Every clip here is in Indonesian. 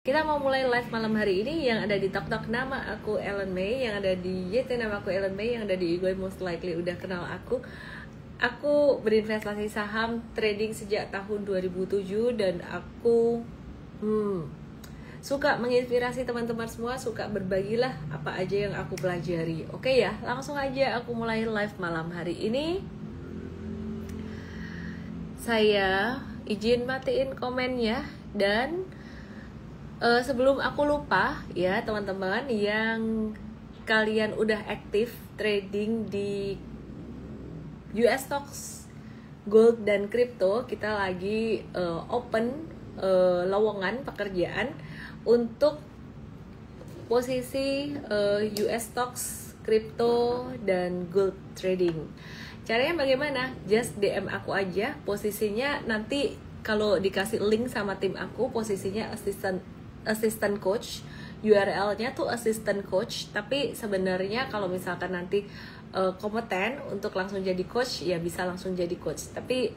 Kita mau mulai live malam hari ini. Yang ada di TokTok nama aku Ellen May, yang ada di YT nama aku Ellen May, yang ada di Igoy most likely udah kenal aku. Aku berinvestasi saham trading sejak tahun 2007 dan aku suka menginspirasi teman-teman semua, suka berbagilah apa aja yang aku pelajari. Oke ya, langsung aja aku mulai live malam hari ini. Saya izin matiin komennya dan sebelum aku lupa ya teman-teman yang kalian udah aktif trading di US stocks, gold dan crypto, kita lagi open lowongan pekerjaan untuk posisi US stocks, crypto dan gold trading. Caranya bagaimana? Just DM aku aja. Posisinya nanti kalau dikasih link sama tim aku, posisinya assistant coach, URL-nya tuh assistant coach. Tapi sebenarnya kalau misalkan nanti kompeten untuk langsung jadi coach, ya bisa langsung jadi coach. Tapi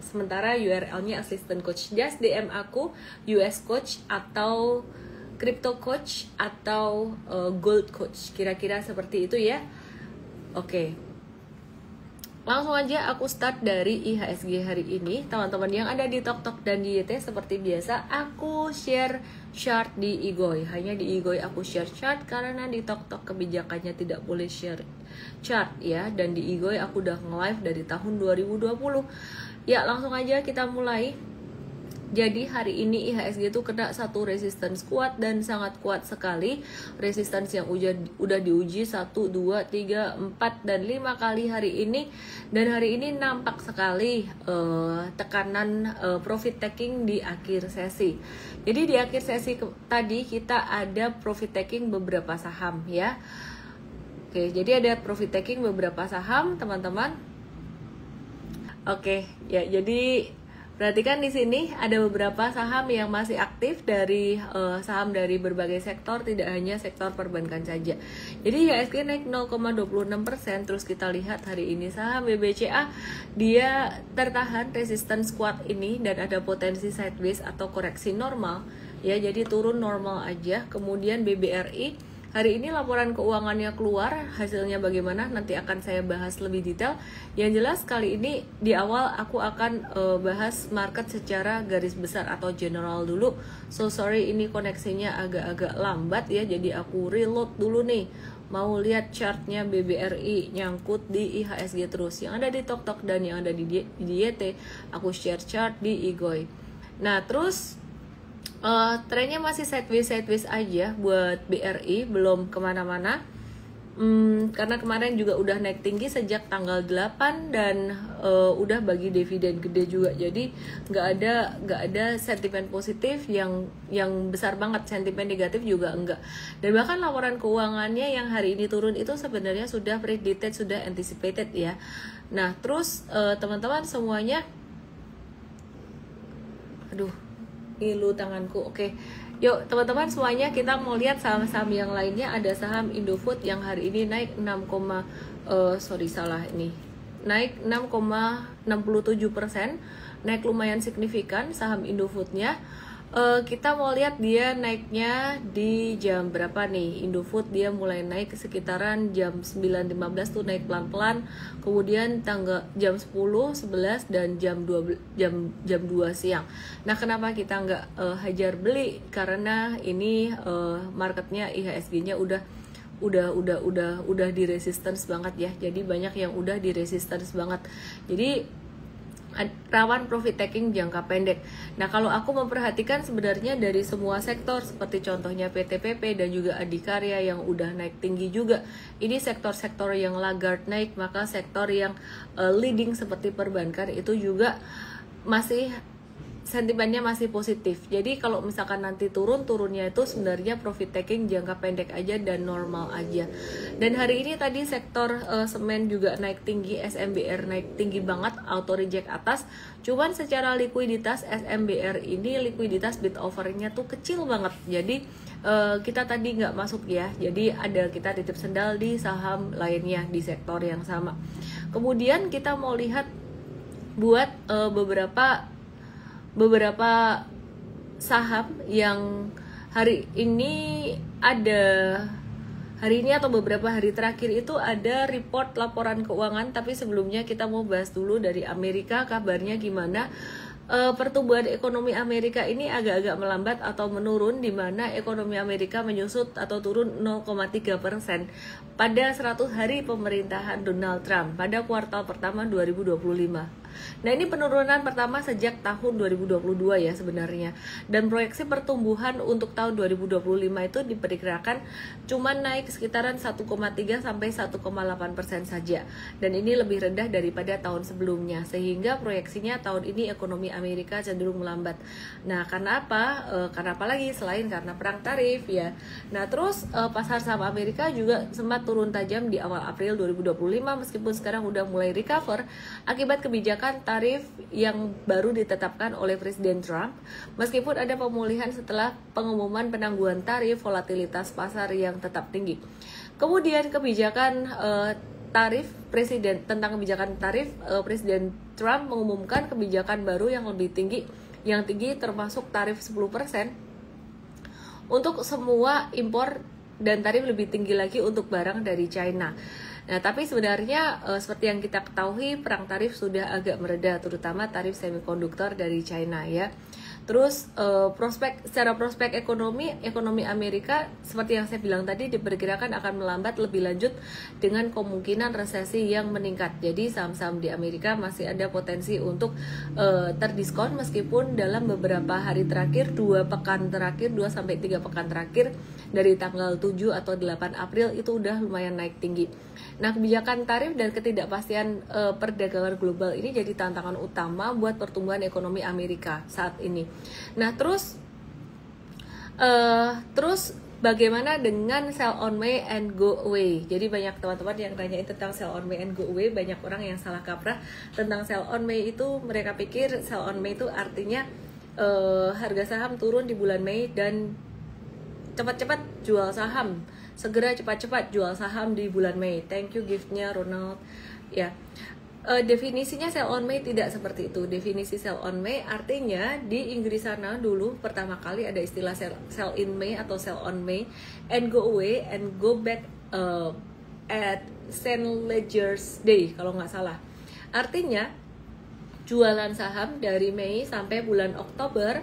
sementara URL-nya assistant coach. Just DM aku US coach atau crypto coach atau gold coach. Kira-kira seperti itu ya. Oke. Langsung aja aku start dari IHSG hari ini. Teman-teman yang ada di TokTok dan di YT, seperti biasa aku share chart di Igoy. Hanya di Igoy aku share chart karena di TokTok kebijakannya tidak boleh share chart ya. Dan di Igoy aku udah nge-live dari tahun 2020. Ya, langsung aja kita mulai. Jadi hari ini IHSG itu kena satu resistance kuat dan sangat kuat sekali. Resistance yang udah diuji 1, 2, 3, 4, dan 5 kali hari ini. Dan hari ini nampak sekali tekanan profit taking di akhir sesi. Jadi di akhir sesi tadi kita ada profit taking beberapa saham ya. Oke, jadi ada profit taking beberapa saham teman-teman. Oke, ya jadi perhatikan di sini ada beberapa saham yang masih aktif dari saham dari berbagai sektor, tidak hanya sektor perbankan saja. Jadi IHSG naik 0,26%. Terus kita lihat hari ini saham BBCA dia tertahan resistance kuat ini dan ada potensi sideways atau koreksi normal ya. Jadi turun normal aja. Kemudian BBRI hari ini laporan keuangannya keluar, hasilnya bagaimana nanti akan saya bahas lebih detail. Yang jelas kali ini di awal aku akan bahas market secara garis besar atau general dulu. So sorry ini koneksinya agak-agak lambat ya, jadi aku reload dulu nih. Mau lihat chartnya BBRI nyangkut di IHSG terus. Yang ada di TokTok dan yang ada di YT, aku share chart di Igoy. Nah terus trennya masih sideways aja buat BRI, belum kemana-mana. Karena kemarin juga udah naik tinggi sejak tanggal 8 dan udah bagi dividen gede juga. Jadi nggak ada sentimen positif yang besar banget, sentimen negatif juga enggak. Dan bahkan laporan keuangannya yang hari ini turun itu sebenarnya sudah predicted, sudah anticipated ya. Nah terus teman-teman semuanya, aduh ngilu tanganku. Oke, yuk teman-teman semuanya kita mau lihat saham-saham yang lainnya. Ada saham Indofood yang hari ini naik naik 6,67%, naik lumayan signifikan saham Indofoodnya. Kita mau lihat dia naiknya di jam berapa nih. Indofood dia mulai naik sekitaran jam 9.15 tuh naik pelan-pelan. Kemudian jam 10, 11 dan jam 2 siang. Nah, kenapa kita nggak hajar beli? Karena ini marketnya IHSG-nya udah di resistance banget ya. Jadi banyak yang udah di resistance banget. Jadi rawan profit taking jangka pendek. Nah kalau aku memperhatikan sebenarnya dari semua sektor seperti contohnya PTPP dan juga Adikarya yang udah naik tinggi juga. Ini sektor-sektor yang laggard naik, maka sektor yang leading seperti perbankan itu juga masih sentimennya masih positif. Jadi kalau misalkan nanti turunnya itu sebenarnya profit taking jangka pendek aja dan normal aja. Dan hari ini tadi sektor semen juga naik tinggi, SMBR naik tinggi banget, auto reject atas. Cuman secara likuiditas SMBR ini likuiditas bid overnya tuh kecil banget. Jadi kita tadi nggak masuk ya. Jadi ada kita titip sendal di saham lainnya di sektor yang sama. Kemudian kita mau lihat buat beberapa saham yang hari ini atau beberapa hari terakhir itu ada report laporan keuangan, tapi sebelumnya kita mau bahas dulu dari Amerika, kabarnya gimana. Pertumbuhan ekonomi Amerika ini agak-agak melambat atau menurun, di mana ekonomi Amerika menyusut atau turun 0,3% pada 100 hari pemerintahan Donald Trump pada kuartal pertama 2025. Nah, ini penurunan pertama sejak tahun 2022 ya sebenarnya. Dan proyeksi pertumbuhan untuk tahun 2025 itu diperkirakan cuma naik sekitaran 1,3 sampai 1,8% saja. Dan ini lebih rendah daripada tahun sebelumnya, sehingga proyeksinya tahun ini ekonomi Amerika cenderung melambat. Nah, karena apa? Karena apa lagi selain karena perang tarif ya. Nah, terus pasar saham Amerika juga sempat turun tajam di awal April 2025, meskipun sekarang udah mulai recover akibat kebijakan tarif yang baru ditetapkan oleh Presiden Trump. Meskipun ada pemulihan setelah pengumuman penangguhan tarif, volatilitas pasar yang tetap tinggi. Kemudian kebijakan kebijakan tarif, Presiden Trump mengumumkan kebijakan baru yang lebih tinggi, termasuk tarif 10% untuk semua impor dan tarif lebih tinggi lagi untuk barang dari China. Nah, tapi sebenarnya seperti yang kita ketahui, perang tarif sudah agak mereda, terutama tarif semikonduktor dari China ya. Terus secara prospek ekonomi Amerika seperti yang saya bilang tadi diperkirakan akan melambat lebih lanjut dengan kemungkinan resesi yang meningkat. Jadi saham-saham di Amerika masih ada potensi untuk terdiskon, meskipun dalam beberapa hari terakhir, 2 sampai 3 pekan terakhir dari tanggal 7 atau 8 April itu udah lumayan naik tinggi. Nah, kebijakan tarif dan ketidakpastian perdagangan global ini jadi tantangan utama buat pertumbuhan ekonomi Amerika saat ini. Nah, terus bagaimana dengan sell on May and go away? Jadi banyak teman-teman yang nanyain tentang sell on May and go away. Banyak orang yang salah kaprah tentang sell on May itu. Mereka pikir sell on May itu artinya harga saham turun di bulan Mei dan cepat-cepat jual saham, segera cepat-cepat jual saham di bulan Mei. Thank you giftnya Ronald. Ya, definisinya sell on May tidak seperti itu. Definisi sell on May artinya di Inggris sana dulu pertama kali ada istilah sell in May atau sell on May, and go away and go back at St. Leger's Day kalau nggak salah. Artinya jualan saham dari Mei sampai bulan Oktober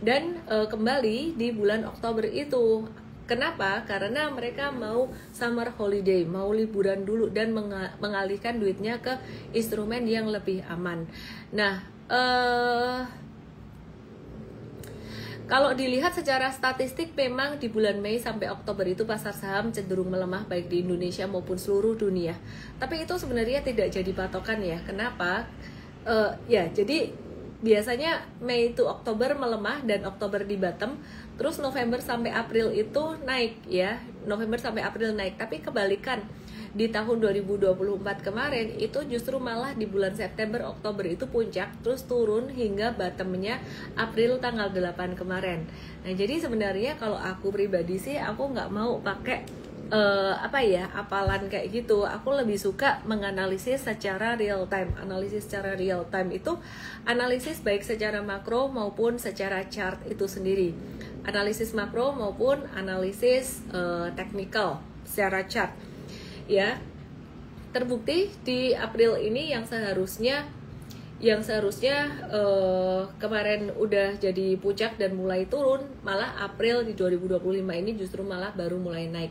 dan kembali di bulan Oktober itu. Kenapa? Karena mereka mau summer holiday, mau liburan dulu dan mengalihkan duitnya ke instrumen yang lebih aman. Nah, kalau dilihat secara statistik, memang di bulan Mei sampai Oktober itu pasar saham cenderung melemah baik di Indonesia maupun seluruh dunia. Tapi itu sebenarnya tidak jadi patokan ya. Kenapa? Jadi biasanya Mei itu Oktober melemah dan Oktober di bottom, terus November sampai April itu naik ya, November sampai April naik. Tapi kebalikan, di tahun 2024 kemarin itu justru malah di bulan September Oktober itu puncak, terus turun hingga bottomnya April tanggal 8 kemarin. Nah, jadi sebenarnya kalau aku pribadi sih aku nggak mau pakai apalan kayak gitu. Aku lebih suka menganalisis secara real time. Analisis secara real time itu analisis baik secara makro maupun secara chart itu sendiri. Analisis makro maupun analisis teknikal secara chart. Ya. Terbukti di April ini yang seharusnya kemarin udah jadi puncak dan mulai turun, malah April di 2025 ini justru malah baru mulai naik.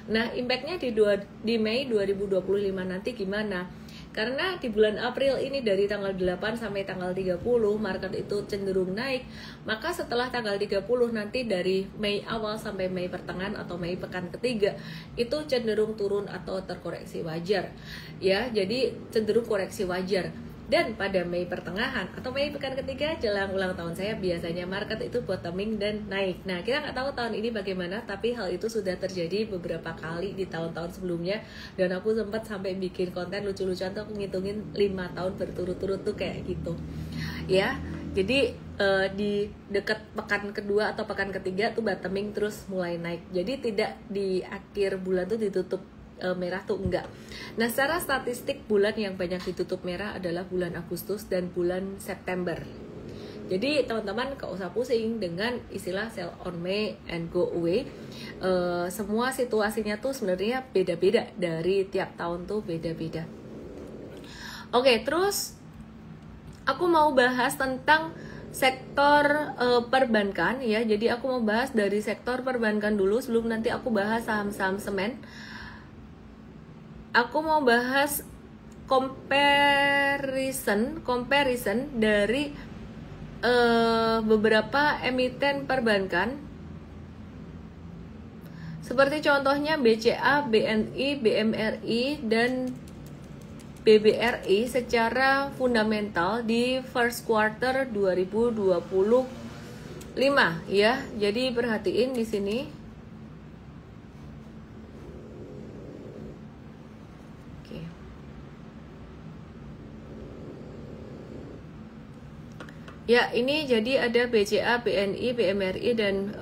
Nah, impactnya di Mei 2025 nanti gimana? Karena di bulan April ini dari tanggal 8 sampai tanggal 30 market itu cenderung naik, maka setelah tanggal 30 nanti dari Mei awal sampai Mei pertengahan atau Mei pekan ketiga itu cenderung turun atau terkoreksi wajar. Ya, jadi cenderung koreksi wajar. Dan pada Mei pertengahan atau Mei pekan ketiga jelang ulang tahun saya, biasanya market itu bottoming dan naik. Nah, kita nggak tahu tahun ini bagaimana, tapi hal itu sudah terjadi beberapa kali di tahun-tahun sebelumnya. Dan aku sempat sampai bikin konten lucu-lucuan tuh, aku ngitungin 5 tahun berturut-turut tuh kayak gitu. Ya, jadi di dekat pekan kedua atau pekan ketiga tuh bottoming terus mulai naik. Jadi tidak di akhir bulan tuh ditutup merah tuh enggak. Nah, secara statistik bulan yang banyak ditutup merah adalah bulan Agustus dan bulan September. Jadi teman-teman gak usah pusing dengan istilah sell on May and go away. Semua situasinya tuh sebenarnya beda-beda, dari tiap tahun tuh beda-beda. Oke, terus aku mau bahas tentang sektor perbankan ya. Jadi aku mau bahas dari sektor perbankan dulu sebelum nanti aku bahas saham-saham semen. Aku mau bahas comparison dari beberapa emiten perbankan. Seperti contohnya BCA, BNI, BMRI, dan BBRI secara fundamental di first quarter 2025 ya. Jadi perhatiin di sini. Oke. Ya, ini jadi ada BCA, BNI, BMRI, dan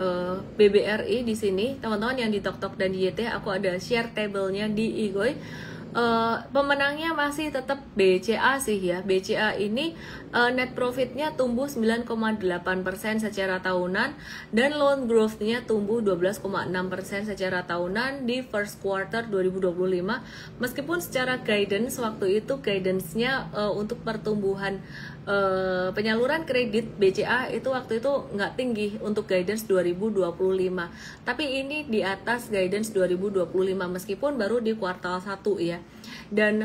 BBRI di sini. Teman-teman yang di TokTok dan di YT, aku ada share table-nya di Igoy. Pemenangnya masih tetap BCA sih ya. BCA ini net profitnya tumbuh 9,8% secara tahunan, dan loan growth-nya tumbuh 12,6% secara tahunan di first quarter 2025. Meskipun secara guidance waktu itu guidance-nya untuk pertumbuhan penyaluran kredit BCA itu waktu itu nggak tinggi untuk guidance 2025, tapi ini di atas guidance 2025 meskipun baru di kuartal 1 ya. Dan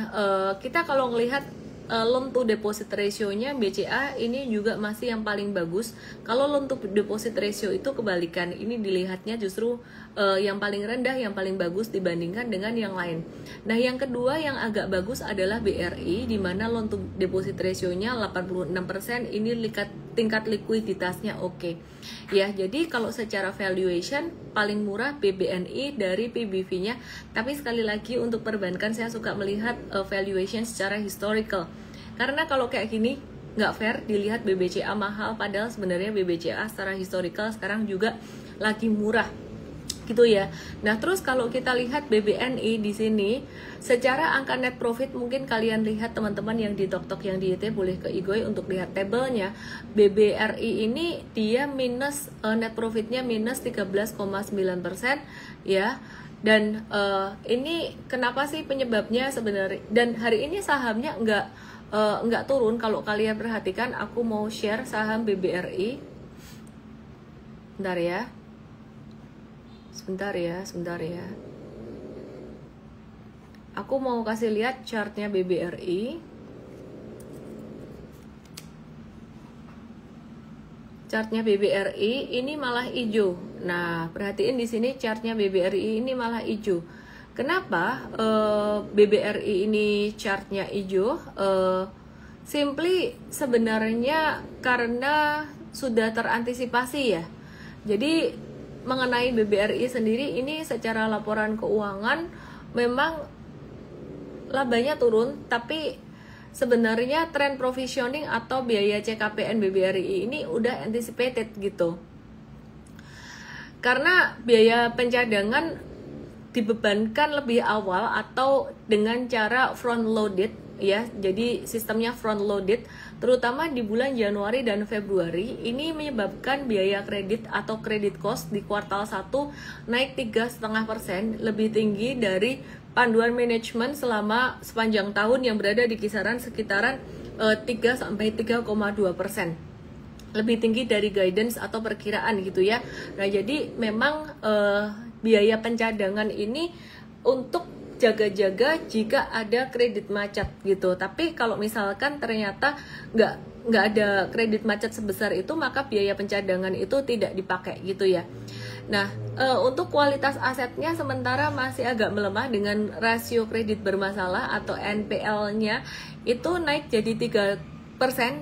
kita kalau ngelihat loan to deposit ratio-nya BCA ini juga masih yang paling bagus. Kalau loan to deposit ratio itu kebalikan, ini dilihatnya justru yang paling rendah, yang paling bagus dibandingkan dengan yang lain. Nah, yang kedua yang agak bagus adalah BRI, di mana loan to deposit ratio-nya 86%, ini tingkat likuiditasnya oke. Ya, jadi kalau secara valuation paling murah BBNI dari PBV-nya, tapi sekali lagi untuk perbankan saya suka melihat valuation secara historical. Karena kalau kayak gini nggak fair dilihat BBCA mahal, padahal sebenarnya BBCA secara historical sekarang juga lagi murah gitu ya. Nah, terus kalau kita lihat BBNI di sini secara angka net profit, mungkin kalian lihat teman-teman yang di TokTok yang di YT boleh ke Igoy untuk lihat tabelnya. BBRI ini dia minus net profitnya minus 13,9% ya. Dan ini kenapa sih penyebabnya sebenarnya? Dan hari ini sahamnya nggak turun. Kalau kalian perhatikan, aku mau share saham BBRI. Sebentar ya. Aku mau kasih lihat chartnya BBRI. Chartnya BBRI ini malah hijau. Nah, perhatiin di sini chartnya BBRI ini malah hijau. Kenapa BBRI ini chartnya hijau? Simply sebenarnya karena sudah terantisipasi ya. Jadi mengenai BBRI sendiri ini secara laporan keuangan memang labanya turun, tapi sebenarnya tren provisioning atau biaya CKPN BBRI ini udah anticipated gitu. Karena biaya pencadangan dibebankan lebih awal atau dengan cara front loaded ya. Jadi sistemnya front loaded terutama di bulan Januari dan Februari. Ini menyebabkan biaya kredit atau credit cost di kuartal 1 naik 3,5%, lebih tinggi dari panduan manajemen selama sepanjang tahun yang berada di kisaran sekitaran 3-3,2%. Lebih tinggi dari guidance atau perkiraan gitu ya. Nah, jadi memang biaya pencadangan ini untuk jaga-jaga jika ada kredit macet gitu. Tapi kalau misalkan ternyata nggak ada kredit macet sebesar itu, maka biaya pencadangan itu tidak dipakai gitu ya. Nah, untuk kualitas asetnya sementara masih agak melemah dengan rasio kredit bermasalah atau NPL-nya itu naik jadi 3%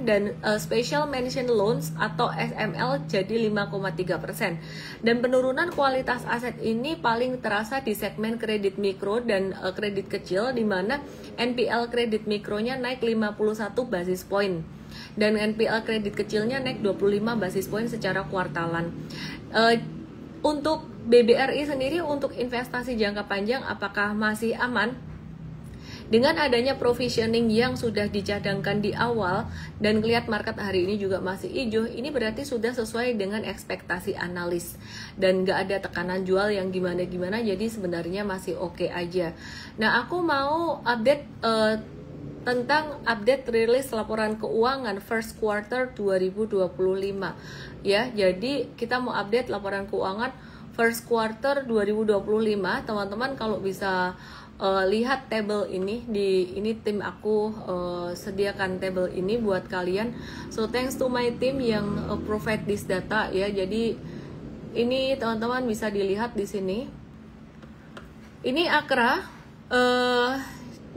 dan special mention loans atau SML jadi 5,3%. Dan penurunan kualitas aset ini paling terasa di segmen kredit mikro dan kredit kecil, di mana NPL kredit mikronya naik 51 basis point dan NPL kredit kecilnya naik 25 basis point secara kuartalan. Untuk BBRI sendiri untuk investasi jangka panjang apakah masih aman? Dengan adanya provisioning yang sudah dicadangkan di awal dan ngelihat market hari ini juga masih hijau, ini berarti sudah sesuai dengan ekspektasi analis dan gak ada tekanan jual yang gimana-gimana, jadi sebenarnya masih oke aja. Nah, aku mau update tentang update rilis laporan keuangan first quarter 2025 ya. Jadi kita mau update laporan keuangan first quarter 2025. Teman-teman kalau bisa lihat tabel ini, ini tim aku sediakan tabel ini buat kalian. So thanks to my team yang provide this data ya. Jadi ini teman-teman bisa dilihat di sini. Ini Akra,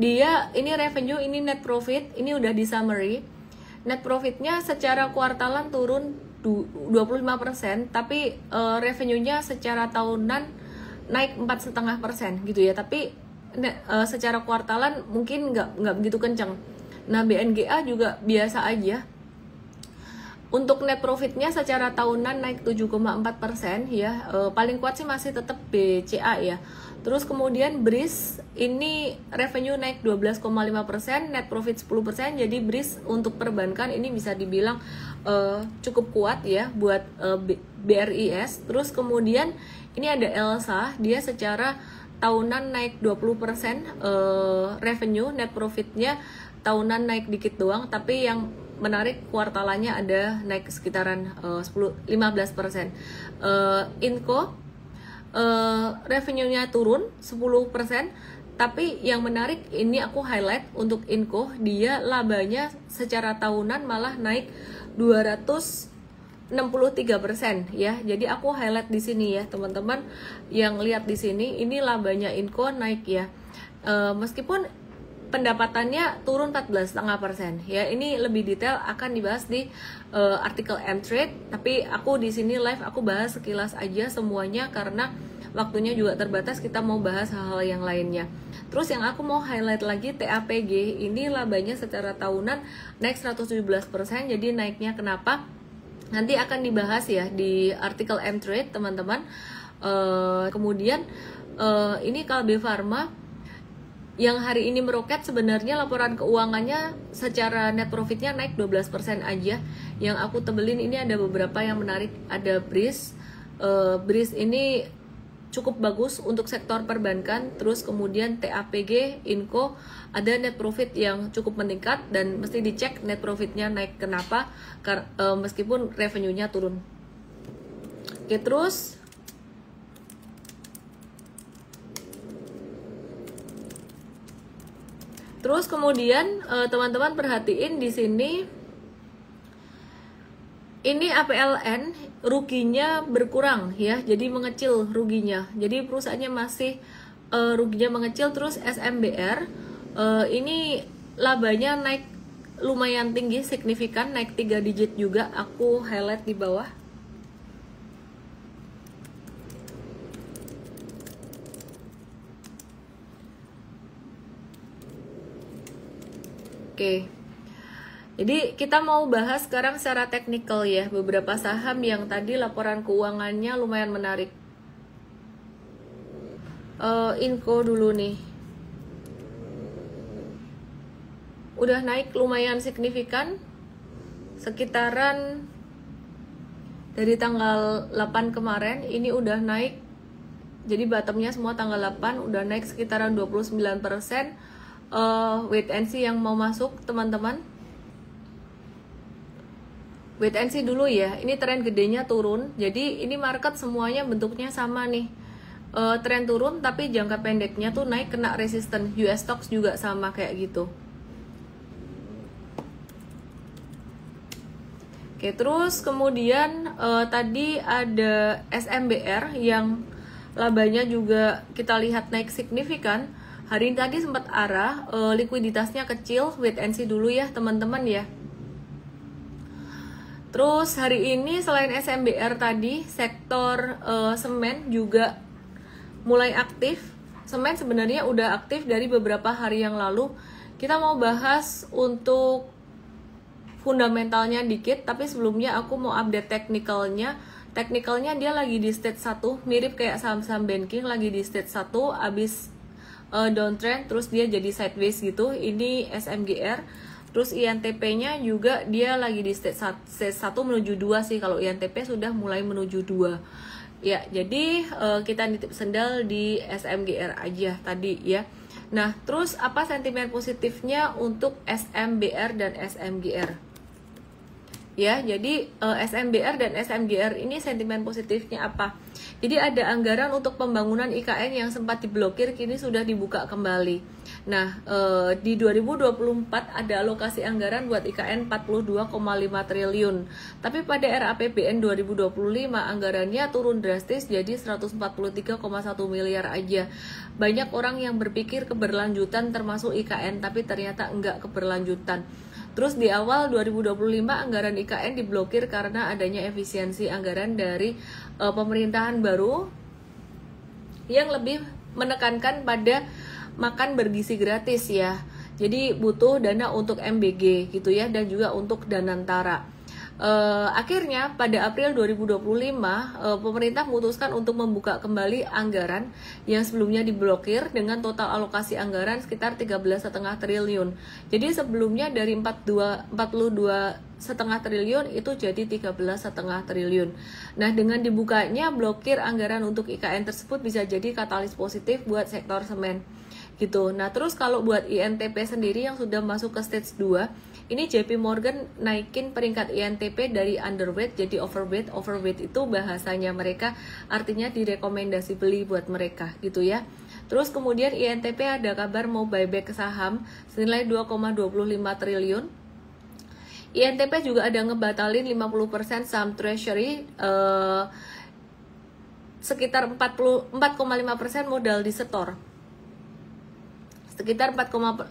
dia ini revenue, ini net profit, ini udah di summary. Net profitnya secara kuartalan turun 25%, tapi revenue-nya secara tahunan naik 4,5% gitu ya. Tapi secara kuartalan mungkin nggak begitu kencang. Nah, BNGA juga biasa aja. Untuk net profitnya secara tahunan naik 7,4% ya. Paling kuat sih masih tetap BCA ya. Terus kemudian BRIS ini revenue naik 12,5%, net profit 10%. Jadi BRIS untuk perbankan ini bisa dibilang cukup kuat ya buat BRIS. Terus kemudian ini ada Elsa, dia secara tahunan naik 20%, revenue, net profitnya tahunan naik dikit doang, tapi yang menarik kuartalannya ada naik sekitaran 15%. Inco revenue-nya turun 10%, tapi yang menarik ini aku highlight untuk Inco, dia labanya secara tahunan malah naik 263% ya. Jadi aku highlight di sini ya teman-teman yang lihat di sini, ini labanya Inco naik ya. Meskipun pendapatannya turun 14,5% ya. Ini lebih detail akan dibahas di artikel M-Trade, tapi aku di sini live aku bahas sekilas aja semuanya karena waktunya juga terbatas, kita mau bahas hal-hal yang lainnya. Terus yang aku mau highlight lagi TAPG, ini labanya secara tahunan naik 117%. Jadi naiknya kenapa? Nanti akan dibahas ya di artikel M-Trade teman-teman. Kemudian ini Kalbe Pharma yang hari ini meroket, sebenarnya laporan keuangannya secara net profitnya naik 12% aja. Yang aku tebelin ini ada beberapa yang menarik. Ada BRIS, BRIS ini cukup bagus untuk sektor perbankan. Terus kemudian TAPG, Inco ada net profit yang cukup meningkat dan mesti dicek net profitnya naik kenapa, meskipun revenue-nya turun. Oke, terus kemudian teman-teman perhatiin di sini, ini APLN ruginya berkurang ya, jadi mengecil ruginya. Jadi perusahaannya masih ruginya mengecil. Terus SMBR ini labanya naik lumayan tinggi, signifikan, naik 3 digit juga. Aku highlight di bawah. Oke. Jadi kita mau bahas sekarang secara teknikal ya, beberapa saham yang tadi laporan keuangannya lumayan menarik. Inco dulu nih, udah naik lumayan signifikan, sekitaran dari tanggal 8 kemarin ini udah naik. Jadi bottomnya semua tanggal 8 udah naik sekitaran 29%. Wait and see yang mau masuk teman-teman. Wait and see dulu ya, ini tren gedenya turun. Jadi ini market semuanya bentuknya sama nih, tren turun tapi jangka pendeknya tuh naik, kena resisten. US stocks juga sama kayak gitu. Oke, terus kemudian tadi ada SMBR yang labanya juga kita lihat naik signifikan. Hari ini tadi sempat arah, likuiditasnya kecil. Wait and see dulu ya teman-teman ya. Terus hari ini selain SMBR tadi, sektor semen juga mulai aktif. Semen sebenarnya udah aktif dari beberapa hari yang lalu. Kita mau bahas untuk fundamentalnya dikit, tapi sebelumnya aku mau update teknikalnya. Teknikalnya dia lagi di stage 1, mirip kayak saham-saham banking, lagi di stage 1, abis downtrend, terus dia jadi sideways gitu. Ini SMGR. Terus INTP-nya juga dia lagi di stage 1 menuju 2 sih. Kalau INTP sudah mulai menuju 2. Ya, jadi kita nitip sendal di SMGR aja tadi ya. Nah, terus apa sentimen positifnya untuk SMBR dan SMGR? Ya, jadi SMBR dan SMGR ini sentimen positifnya apa? Jadi ada anggaran untuk pembangunan IKN yang sempat diblokir kini sudah dibuka kembali. Nah, di 2024 ada alokasi anggaran buat IKN 42,5 triliun. Tapi pada RAPBN 2025 anggarannya turun drastis jadi 143,1 miliar aja. Banyak orang yang berpikir keberlanjutan termasuk IKN, tapi ternyata enggak keberlanjutan. Terus di awal 2025 anggaran IKN diblokir karena adanya efisiensi anggaran dari pemerintahan baru yang lebih menekankan pada makan bergizi gratis ya. Jadi butuh dana untuk MBG gitu ya, dan juga untuk Danantara. Akhirnya pada April 2025 pemerintah memutuskan untuk membuka kembali anggaran yang sebelumnya diblokir dengan total alokasi anggaran sekitar 13,5 triliun. Jadi sebelumnya dari 42,5 triliun itu jadi 13,5 triliun. Nah, dengan dibukanya blokir anggaran untuk IKN tersebut bisa jadi katalis positif buat sektor semen gitu. Nah, terus kalau buat INTP sendiri yang sudah masuk ke stage 2, ini JP Morgan naikin peringkat INTP dari underweight jadi overweight. Overweight itu bahasanya mereka artinya direkomendasi beli buat mereka gitu ya. Terus kemudian INTP ada kabar mau buyback saham senilai 2,25 triliun. INTP juga ada ngebatalin 50% saham treasury, sekitar 4,5% modal disetor. Sekitar 4,5%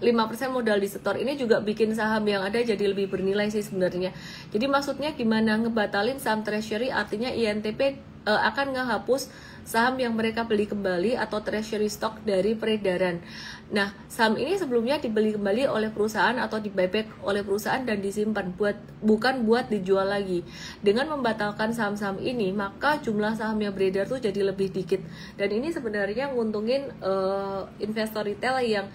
modal disetor. Ini juga bikin saham yang ada jadi lebih bernilai sih sebenarnya. Jadi maksudnya gimana ngebatalin saham treasury, artinya INTP akan ngehapus saham yang mereka beli kembali atau treasury stock dari peredaran. Nah, saham ini sebelumnya dibeli kembali oleh perusahaan atau di buyback oleh perusahaan dan disimpan bukan buat dijual lagi. Dengan membatalkan saham-saham ini, maka jumlah saham yang beredar tuh jadi lebih dikit. Dan ini sebenarnya nguntungin investor retail yang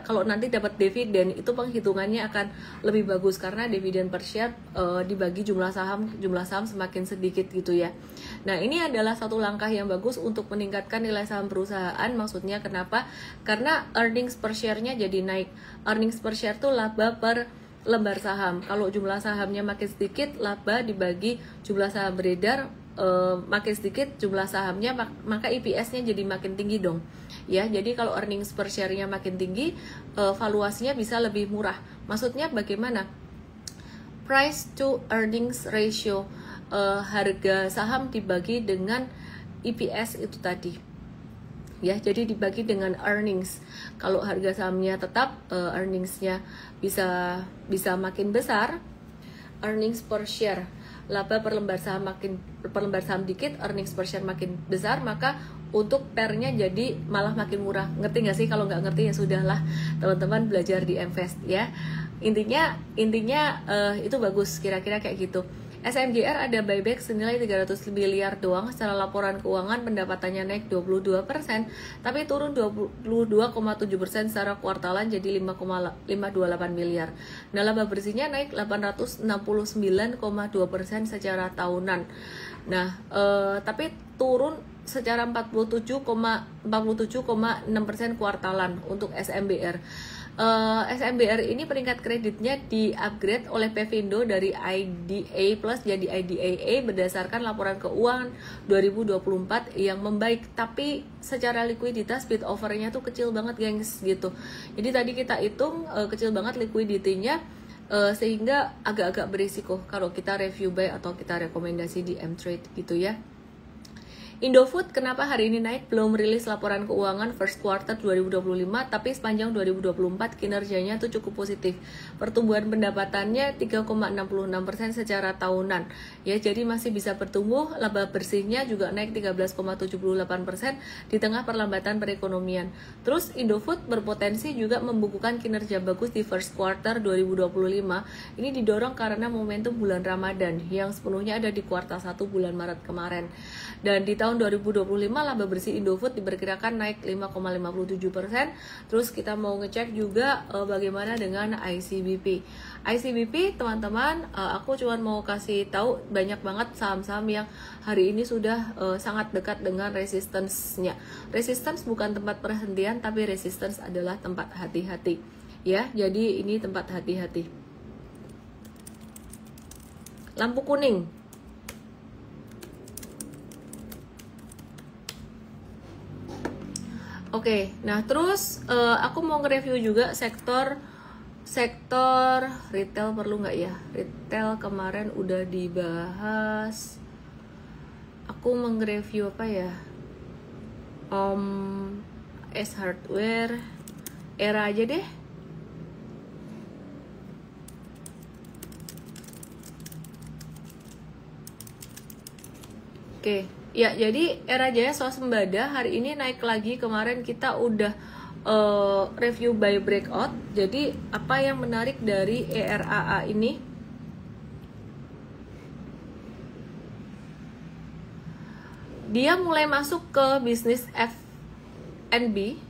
kalau nanti dapat dividen itu penghitungannya akan lebih bagus karena dividen per share dibagi jumlah saham semakin sedikit gitu ya. Nah, ini adalah satu langkah yang bagus untuk meningkatkan nilai saham perusahaan. Maksudnya kenapa? Karena earnings per share-nya jadi naik. Earnings per share tuh laba per lembar saham. Kalau jumlah sahamnya makin sedikit, laba dibagi jumlah saham beredar makin sedikit jumlah sahamnya, maka EPS-nya jadi makin tinggi dong. Ya, jadi kalau earnings per share-nya makin tinggi, valuasinya bisa lebih murah. Maksudnya bagaimana? Price to earnings ratio, harga saham dibagi dengan EPS itu tadi. Ya, jadi dibagi dengan earnings. Kalau harga sahamnya tetap, earnings-nya bisa makin besar. Earnings per share, laba per lembar saham dikit, earnings per share makin besar, maka untuk pernya jadi malah makin murah. Ngerti nggak sih? Kalau nggak ngerti ya sudahlah, teman-teman belajar di Invest ya. Intinya itu bagus, kira-kira kayak gitu. SMGR ada buyback senilai 300 miliar doang. Secara laporan keuangan pendapatannya naik 22%, tapi turun 22,7% secara kuartalan jadi 5,528 miliar. Nah, laba bersihnya naik 869,2% secara tahunan. Nah, tapi turun secara 47,6% kuartalan untuk SMBR. SMBR ini peringkat kreditnya di-upgrade oleh Pevindo dari IDA Plus jadi IDAA berdasarkan laporan keuangan 2024 yang membaik, tapi secara likuiditas bid overnya tuh kecil banget gengs gitu. Jadi tadi kita hitung kecil banget liquidity-nya, sehingga agak-agak berisiko kalau kita review buy atau kita rekomendasi di M-Trade gitu ya. Indofood kenapa hari ini naik? Belum rilis laporan keuangan first quarter 2025, tapi sepanjang 2024 kinerjanya tuh cukup positif. Pertumbuhan pendapatannya 3,66% secara tahunan. Ya, jadi masih bisa bertumbuh. Laba bersihnya juga naik 13,78% di tengah perlambatan perekonomian. Terus Indofood berpotensi juga membukukan kinerja bagus di first quarter 2025. Ini didorong karena momentum bulan Ramadan yang sepenuhnya ada di kuartal 1 bulan Maret kemarin. Dan di tahun tahun 2025 laba bersih Indofood diperkirakan naik 5,57%. Terus kita mau ngecek juga bagaimana dengan ICBP. ICBP teman-teman, aku cuma mau kasih tahu banyak banget saham-saham yang hari ini sudah sangat dekat dengan resistance-nya. Resistance bukan tempat perhentian, tapi resistance adalah tempat hati-hati. Ya, jadi ini tempat hati-hati. Lampu kuning. Oke, nah terus aku mau nge-review juga sektor retail, perlu nggak ya? Retail kemarin udah dibahas. Aku mau nge-review apa ya? S Hardware, Era aja deh. Oke. Ya, jadi Era Jaya Swasembada hari ini naik lagi. Kemarin kita udah review buy breakout. Jadi apa yang menarik dari ERAA ini? Dia mulai masuk ke bisnis F&B.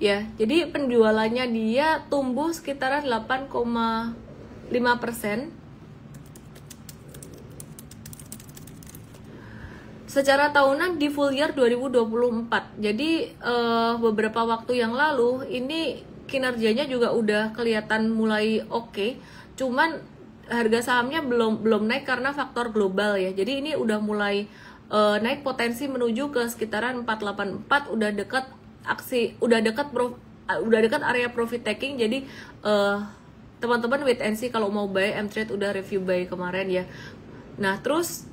Ya, jadi penjualannya dia tumbuh sekitaran 8,5%. Secara tahunan di full year 2024. Jadi beberapa waktu yang lalu ini kinerjanya juga udah kelihatan mulai oke. Cuman harga sahamnya belum naik karena faktor global ya. Jadi ini udah mulai naik, potensi menuju ke sekitaran 484, udah dekat area profit taking. Jadi teman-teman wait and see kalau mau buy. M-Trade udah review buy kemarin ya. Nah, terus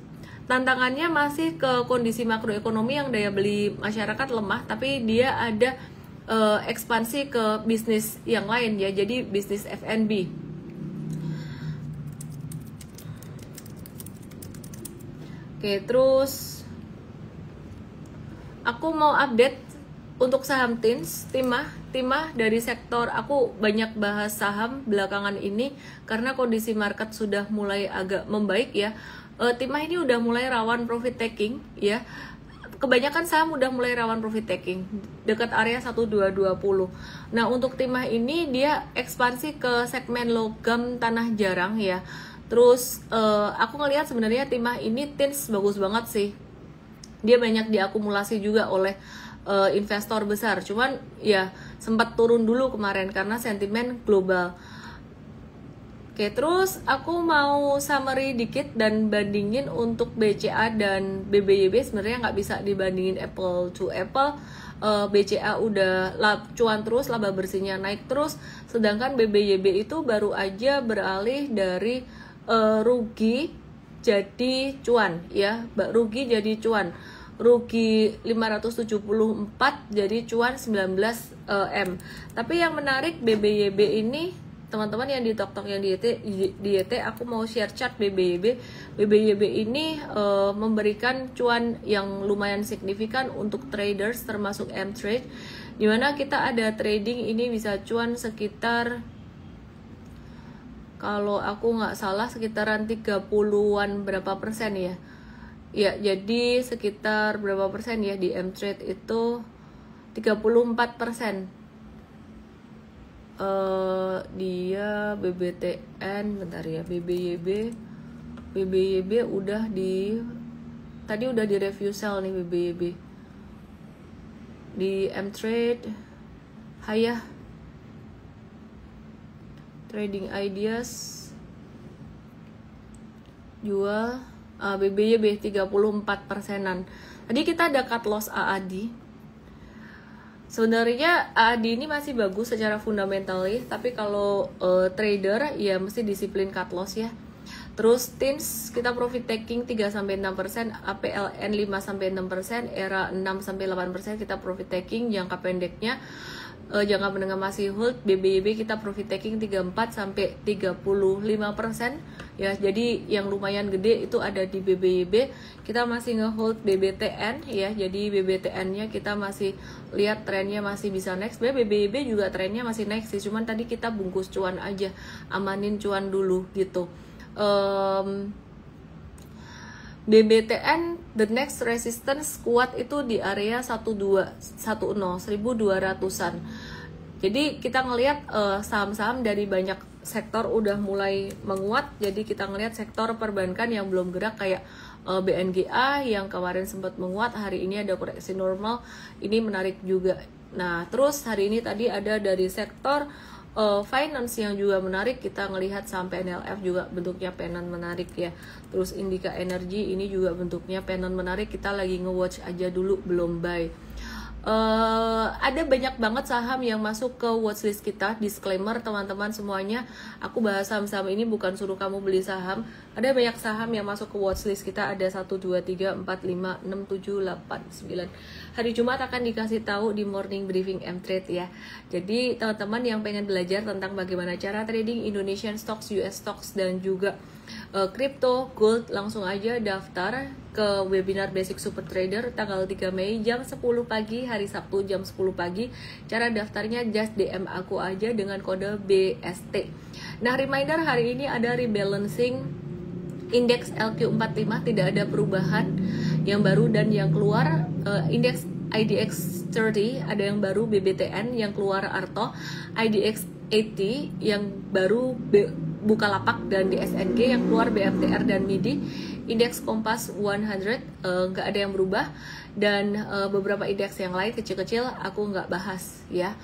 tantangannya masih ke kondisi makroekonomi yang daya beli masyarakat lemah, tapi dia ada ekspansi ke bisnis yang lain ya, jadi bisnis F&B. Oke, terus aku mau update untuk saham Timah dari sektor. Aku banyak bahas saham belakangan ini karena kondisi market sudah mulai agak membaik ya. Timah ini udah mulai rawan profit taking ya. Kebanyakan saham udah mulai rawan profit taking dekat area 1220. Nah, untuk Timah ini dia ekspansi ke segmen logam tanah jarang ya. Terus aku ngelihat sebenarnya Timah ini tins bagus banget sih. Dia banyak diakumulasi juga oleh investor besar. Cuman ya sempat turun dulu kemarin karena sentimen global. Oke, terus aku mau summary dikit dan bandingin untuk BCA dan BBYB. Sebenarnya nggak bisa dibandingin apple to apple. BCA udah cuan terus, laba bersihnya naik terus, sedangkan BBYB itu baru aja beralih dari rugi jadi cuan ya, rugi jadi cuan. Rugi 574 jadi cuan 19 M. Tapi yang menarik BBYB ini, teman-teman yang di TokTok yang di YT, aku mau share chart BBYB. BBYB ini memberikan cuan yang lumayan signifikan untuk traders termasuk M-Trade, dimana kita ada trading ini bisa cuan sekitar, kalau aku nggak salah sekitaran 30-an berapa persen ya. Ya, jadi sekitar berapa persen ya di M-Trade itu 34%. Dia BBTN, bentar ya, BBYB udah tadi udah di review sell nih BBYB. Di M-Trade Hayah Trading Ideas jual BBYB 34%-an. Tadi kita ada cut loss AAD. Sebenarnya AAD ini masih bagus secara fundamentalis, tapi kalau trader ya mesti disiplin cut loss ya. Terus TINS kita profit taking 3-6%, APLN 5-6%, ERA 6-8% kita profit taking. Jangka pendeknya jangka menengah masih hold. BBYB kita profit taking 34-35% ya. Jadi yang lumayan gede itu ada di BBYB. Kita masih ngehold BBTN ya. Jadi BBTN-nya kita masih lihat trennya masih bisa naik. Sebenarnya BBYB juga trennya masih naik sih, cuman tadi kita bungkus cuan aja, amanin cuan dulu gitu. BBTN the next resistance kuat itu di area 1210 1200-an. Jadi kita ngelihat saham-saham dari banyak sektor udah mulai menguat. Jadi kita ngelihat sektor perbankan yang belum gerak kayak BNGA yang kemarin sempat menguat, hari ini ada koreksi normal, ini menarik juga. Nah terus hari ini tadi ada dari sektor finance yang juga menarik, kita ngelihat sampai NLF juga bentuknya penon menarik ya. Terus Indika Energy ini juga bentuknya penon menarik, kita lagi nge-watch aja dulu, belum buy. Ada banyak banget saham yang masuk ke watchlist kita. Disclaimer teman-teman semuanya, aku bahas saham-saham ini bukan suruh kamu beli saham. Ada banyak saham yang masuk ke watchlist kita, ada 1, 2, 3, 4, 5, 6, 7, 8, 9. Hari Jumat akan dikasih tahu di morning briefing M-Trade ya. Jadi teman-teman yang pengen belajar tentang bagaimana cara trading Indonesian stocks, US stocks, dan juga crypto, gold, langsung aja daftar ke webinar Basic Super Trader tanggal 3 Mei jam 10 pagi, hari Sabtu jam 10 pagi. Cara daftarnya just DM aku aja dengan kode BST. Nah, reminder hari ini ada rebalancing indeks LQ45, tidak ada perubahan. Yang baru dan yang keluar indeks IDX 30 ada yang baru, BBTN yang keluar Arto, IDX 80 yang baru Bukalapak dan DSNG yang keluar BMTR dan MIDI, indeks Kompas 100 nggak ada yang berubah, dan beberapa indeks yang lain kecil-kecil aku nggak bahas ya.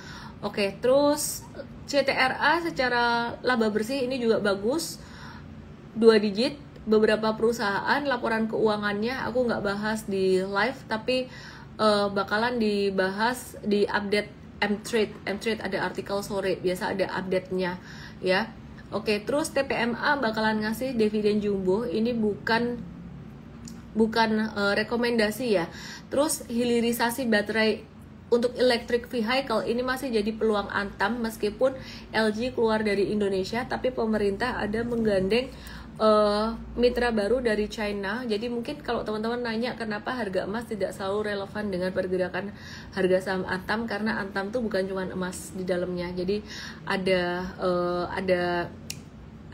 Oke, terus CTRA secara laba bersih ini juga bagus, 2 digit. Beberapa perusahaan laporan keuangannya aku nggak bahas di live, tapi bakalan dibahas di update M-Trade. M-Trade ada artikel sore, biasa ada update-nya ya. Oke, terus TPMA bakalan ngasih dividen jumbo, ini bukan rekomendasi ya. Terus hilirisasi baterai untuk electric vehicle ini masih jadi peluang Antam, meskipun LG keluar dari Indonesia, tapi pemerintah ada menggandeng mitra baru dari China. Jadi mungkin kalau teman-teman nanya kenapa harga emas tidak selalu relevan dengan pergerakan harga saham Antam, karena Antam tuh bukan cuma emas di dalamnya. Jadi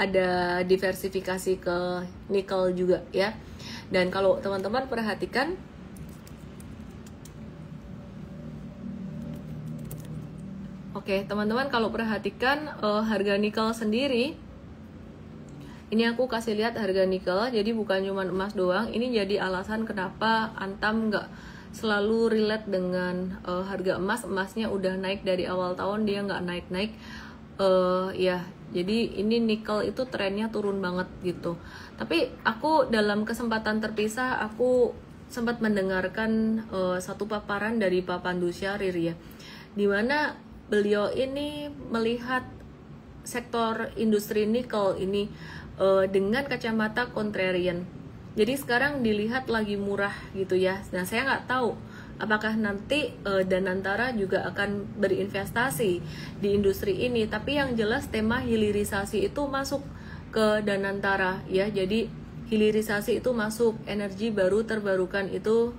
ada diversifikasi ke nikel juga ya. Dan kalau teman-teman perhatikan, oke teman-teman kalau perhatikan harga nikel sendiri, ini aku kasih lihat harga nikel, jadi bukan cuma emas doang. Ini jadi alasan kenapa Antam nggak selalu relate dengan harga emas. Emasnya udah naik dari awal tahun, dia nggak naik-naik ya. Jadi ini nikel itu trennya turun banget gitu. Tapi aku dalam kesempatan terpisah aku sempat mendengarkan satu paparan dari Pak Pandu Syahrir ya, dimana beliau ini melihat sektor industri nikel ini dengan kacamata contrarian. Jadi sekarang dilihat lagi murah gitu ya. Nah saya nggak tahu apakah nanti Danantara juga akan berinvestasi di industri ini. Tapi yang jelas tema hilirisasi itu masuk ke Danantara ya. Jadi hilirisasi itu masuk, energi baru terbarukan itu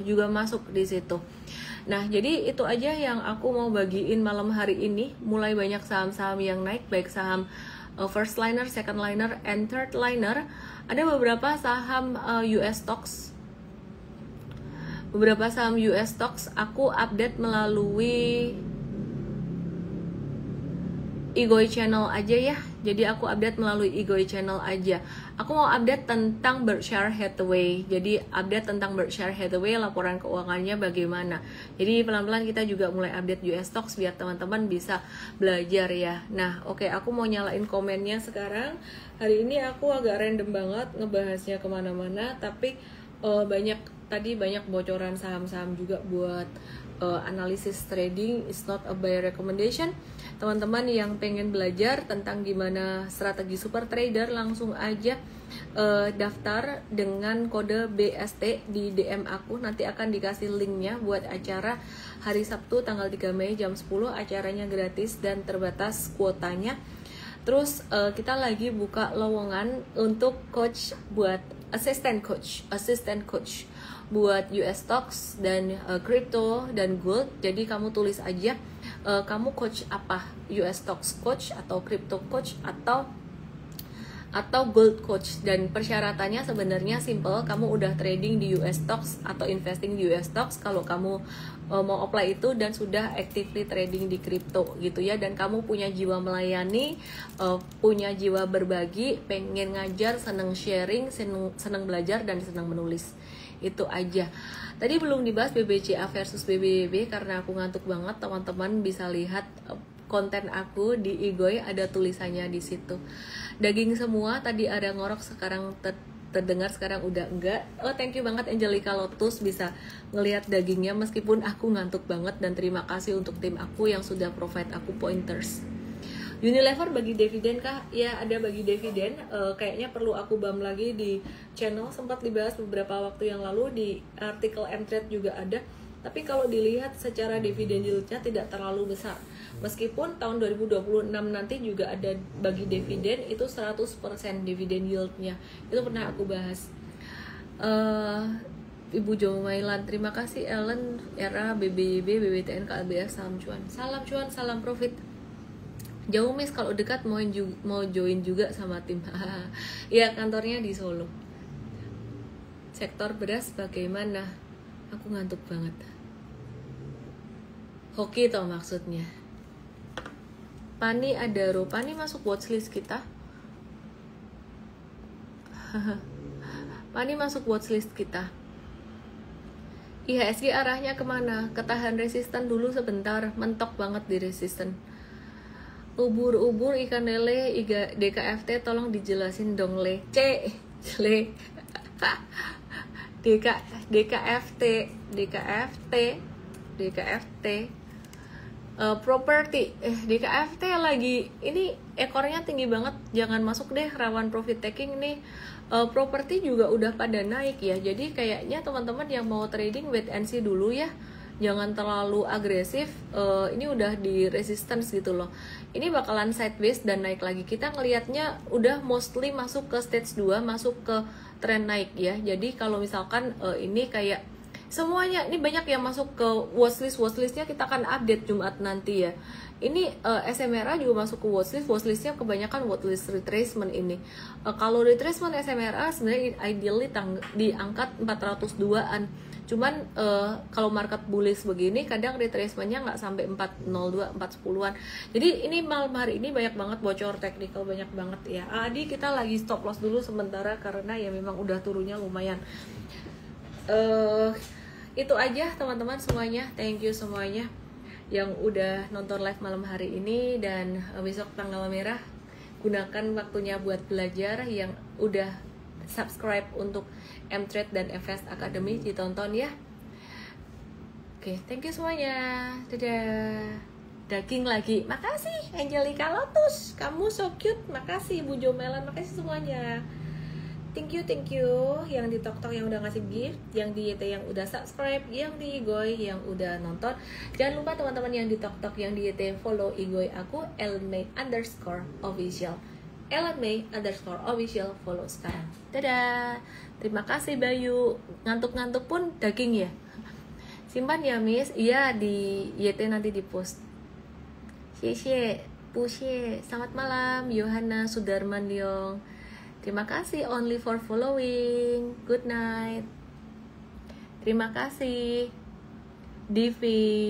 juga masuk di situ. Nah jadi itu aja yang aku mau bagiin malam hari ini. Mulai banyak saham-saham yang naik, baik saham first liner, second liner, and third liner. Ada beberapa saham US stocks. Beberapa saham US stocks aku update melalui Igoi Channel aja ya. Jadi aku update melalui Igoi Channel aja. Aku mau update tentang Berkshire Hathaway. Jadi update tentang Berkshire Hathaway, laporan keuangannya bagaimana. Jadi pelan-pelan kita juga mulai update US stocks biar teman-teman bisa belajar ya. Nah, oke, aku mau nyalain komennya sekarang. Hari ini aku agak random banget ngebahasnya kemana-mana, tapi banyak bocoran saham-saham juga buat analisis trading. It's not a buy recommendation. Teman-teman yang pengen belajar tentang gimana strategi super trader, langsung aja daftar dengan kode BST di DM aku. Nanti akan dikasih linknya buat acara hari Sabtu tanggal 3 Mei jam 10. Acaranya gratis dan terbatas kuotanya. Terus kita lagi buka lowongan untuk coach buat assistant coach buat US stocks dan crypto dan gold. Jadi kamu tulis aja kamu coach apa, US stocks coach atau crypto coach atau atau gold coach. Dan persyaratannya sebenarnya simple, kamu udah trading di US stocks atau investing di US stocks kalau kamu mau apply itu, dan sudah actively trading di crypto gitu ya, dan kamu punya jiwa melayani, punya jiwa berbagi, pengen ngajar, seneng sharing, seneng belajar, dan seneng menulis. Itu aja. Tadi belum dibahas BBCA versus BBB karena aku ngantuk banget. Teman-teman bisa lihat konten aku di Igoy, ada tulisannya di situ. Daging semua, tadi ada ngorok, sekarang terdengar, sekarang udah enggak. Oh, thank you banget Angelica Lotus bisa ngelihat dagingnya meskipun aku ngantuk banget, dan terima kasih untuk tim aku yang sudah provide aku pointers. Unilever bagi dividen kah? Ya, ada bagi dividen. Kayaknya perlu aku bam lagi di channel, sempat dibahas beberapa waktu yang lalu, di artikel Mtrade juga ada. Tapi kalau dilihat secara dividen yieldnya tidak terlalu besar. Meskipun tahun 2026 nanti juga ada bagi dividen, itu 100% dividen yieldnya. Itu pernah aku bahas. Ibu Jomailan, terima kasih Ellen, Era, BBYB, BBTN, KLBS, salam cuan. Salam cuan, salam profit. Jauh Miss, kalau dekat mau join juga sama tim. Ya, kantornya di Solo. Sektor beras bagaimana? Aku ngantuk banget. Hoki toh maksudnya. Pani Adaro, Pani masuk watchlist kita. Pani masuk watchlist kita. IHSG arahnya kemana? Ketahan resisten dulu sebentar, mentok banget di resisten. Ubur-ubur ikan lele, DKFT tolong dijelasin dong le. DKFT properti DKFT lagi ini ekornya tinggi banget, jangan masuk deh, rawan profit taking nih. Properti juga udah pada naik ya, jadi kayaknya teman-teman yang mau trading wait and see dulu ya, jangan terlalu agresif. Ini udah di resistance gitu loh, ini bakalan sideways dan naik lagi. Kita ngelihatnya udah mostly masuk ke stage 2, masuk ke tren naik ya. Jadi kalau misalkan ini kayak semuanya, ini banyak yang masuk ke watchlistnya kita akan update Jumat nanti ya. Ini SMRA juga masuk ke watchlistnya kebanyakan watchlist retracement ini. Kalau retracement SMRA sebenarnya ideally diangkat 402-an. Cuman kalau market bullish begini kadang retracementnya nggak sampai 402, 410-an. Jadi ini malam hari ini banyak banget bocor technical, banyak banget ya. Adi kita lagi stop loss dulu sementara karena ya memang udah turunnya lumayan. Itu aja teman-teman semuanya, thank you semuanya yang udah nonton live malam hari ini. Dan besok tanggal merah, gunakan waktunya buat belajar. Yang udah subscribe untuk Mtrade dan FS Academy ditonton ya. Oke, thank you semuanya, dadah. Daging lagi, makasih Angelica Lotus, kamu so cute, makasih Ibu Jomelan, makasih semuanya. Thank you yang di TokTok yang udah ngasih gift, yang di YT yang udah subscribe, yang di Igoy yang udah nonton. Jangan lupa teman-teman yang di TokTok, yang di YT follow Igoy aku @ellenmay_official. @ellenmay_official, follow sekarang. Dadah. Terima kasih Bayu. Ngantuk-ngantuk pun daging ya. Simpan ya Miss. Iya, di YT nanti di post. Xie Pusye. Selamat malam Yohana Sudarman Leong. Terima kasih only for following. Good night. Terima kasih Divi.